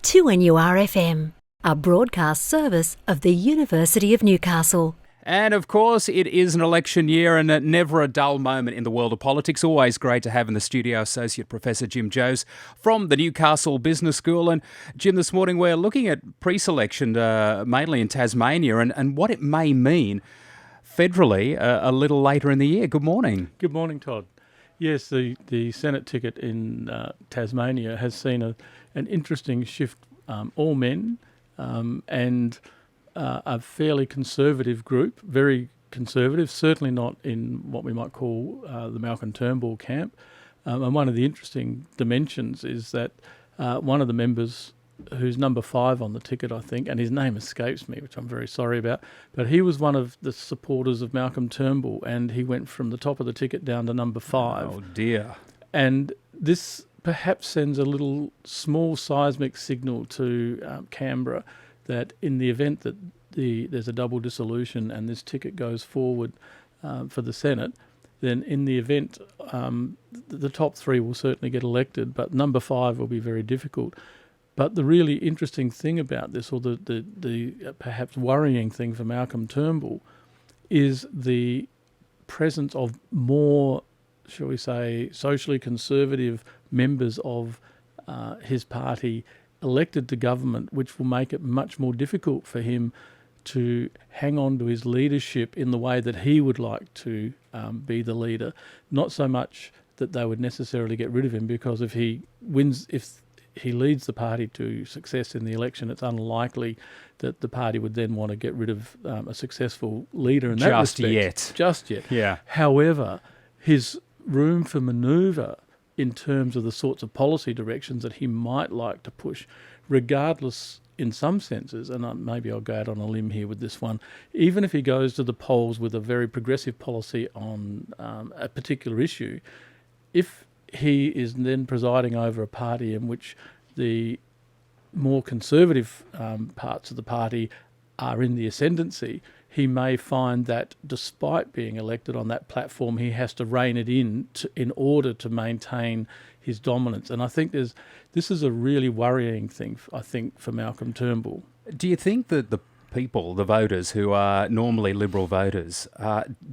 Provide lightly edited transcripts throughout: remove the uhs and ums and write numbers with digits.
2NURFM, a broadcast service of the University of Newcastle. And of course, it is an election year and never a dull moment in the world of politics. Always great to have in the studio Associate Professor Jim Joes from the Newcastle Business School. And Jim, this morning we're looking at pre-selection mainly in Tasmania and what it may mean federally a little later in the year. Good morning. Good morning, Todd. Yes, the Senate ticket in Tasmania has seen an interesting shift. All men and a fairly conservative group, very conservative, certainly not in what we might call the Malcolm Turnbull camp. And one of the interesting dimensions is that one of the members, who's number 5 on the ticket, I think, and his name escapes me, which I'm very sorry about, but he was one of the supporters of Malcolm Turnbull, and he went from the top of the ticket down to number 5. Oh dear. And this perhaps sends a little small seismic signal to Canberra that in the event that there's a double dissolution and this ticket goes forward for the Senate, then in the event the top 3 will certainly get elected, but number 5 will be very difficult. But the really interesting thing about this, or the perhaps worrying thing for Malcolm Turnbull, is the presence of more, shall we say, socially conservative members of his party elected to government, which will make it much more difficult for him to hang on to his leadership in the way that he would like to be the leader. Not so much that they would necessarily get rid of him, because if he leads the party to success in the election, it's unlikely that the party would then want to get rid of a successful leader in that respect. Just yet. Yeah. However, his room for manoeuvre in terms of the sorts of policy directions that he might like to push, regardless, in some senses, and maybe I'll go out on a limb here with this one, even if he goes to the polls with a very progressive policy on a particular issue, if he is then presiding over a party in which the more conservative parts of the party are in the ascendancy, he may find that despite being elected on that platform, he has to rein it in order to maintain his dominance. And I think this is a really worrying thing, I think, for Malcolm Turnbull. Do you think that the people, the voters who are normally Liberal voters,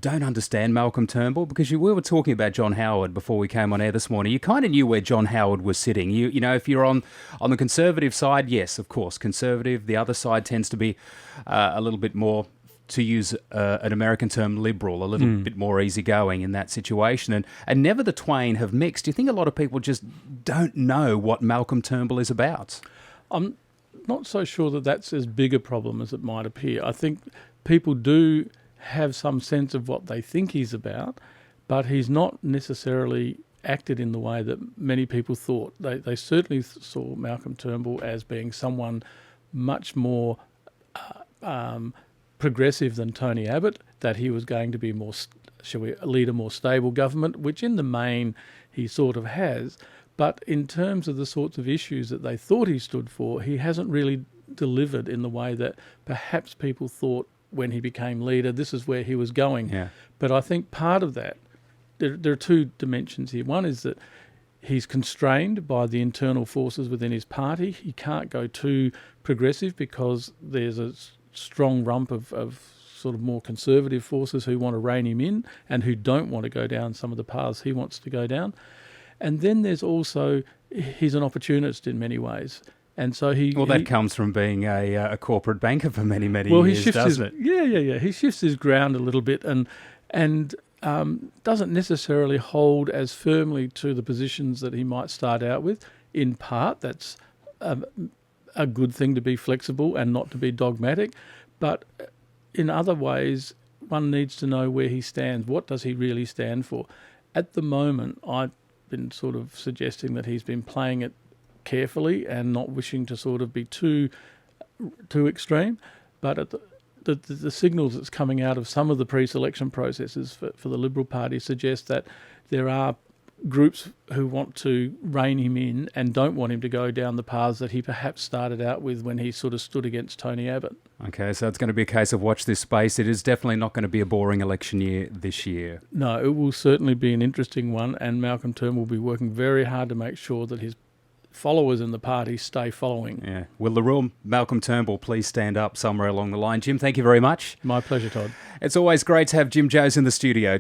don't understand Malcolm Turnbull? Because we were talking about John Howard before we came on air this morning. You kind of knew where John Howard was sitting. You know, if you're on the Conservative side, yes, of course, Conservative. The other side tends to be a little bit more, to use an American term, liberal, a little bit more easygoing in that situation. And never the twain have mixed. Do you think a lot of people just don't know what Malcolm Turnbull is about? I'm not so sure that that's as big a problem as it might appear. I think people do have some sense of what they think he's about, but he's not necessarily acted in the way that many people thought. They certainly saw Malcolm Turnbull as being someone much more progressive than Tony Abbott, that he was going to be more, lead a more stable government, which in the main he sort of has. But in terms of the sorts of issues that they thought he stood for, he hasn't really delivered in the way that perhaps people thought when he became leader, this is where he was going. Yeah. But I think part of that, there are 2 dimensions here. One is that he's constrained by the internal forces within his party. He can't go too progressive because there's a strong rump of sort of more conservative forces who want to rein him in and who don't want to go down some of the paths he wants to go down. And then there's also, he's an opportunist in many ways. And so that comes from being a corporate banker for many years, doesn't it? Yeah. He shifts his ground a little bit and doesn't necessarily hold as firmly to the positions that he might start out with. In part, that's a good thing to be flexible and not to be dogmatic. But in other ways, one needs to know where he stands. What does he really stand for? At the moment, I've been sort of suggesting that he's been playing it carefully and not wishing to sort of be too extreme. But the signals that's coming out of some of the pre-selection processes for the Liberal Party suggest that there are groups who want to rein him in and don't want him to go down the paths that he perhaps started out with when he sort of stood against Tony Abbott. Okay, so it's going to be a case of watch this space. It is definitely not going to be a boring election year this year. No, it will certainly be an interesting one, and Malcolm Turnbull will be working very hard to make sure that his followers in the party stay following. Yeah. Will the real Malcolm Turnbull please stand up somewhere along the line? Jim, thank you very much. My pleasure, Todd. It's always great to have Jim Joes in the studio.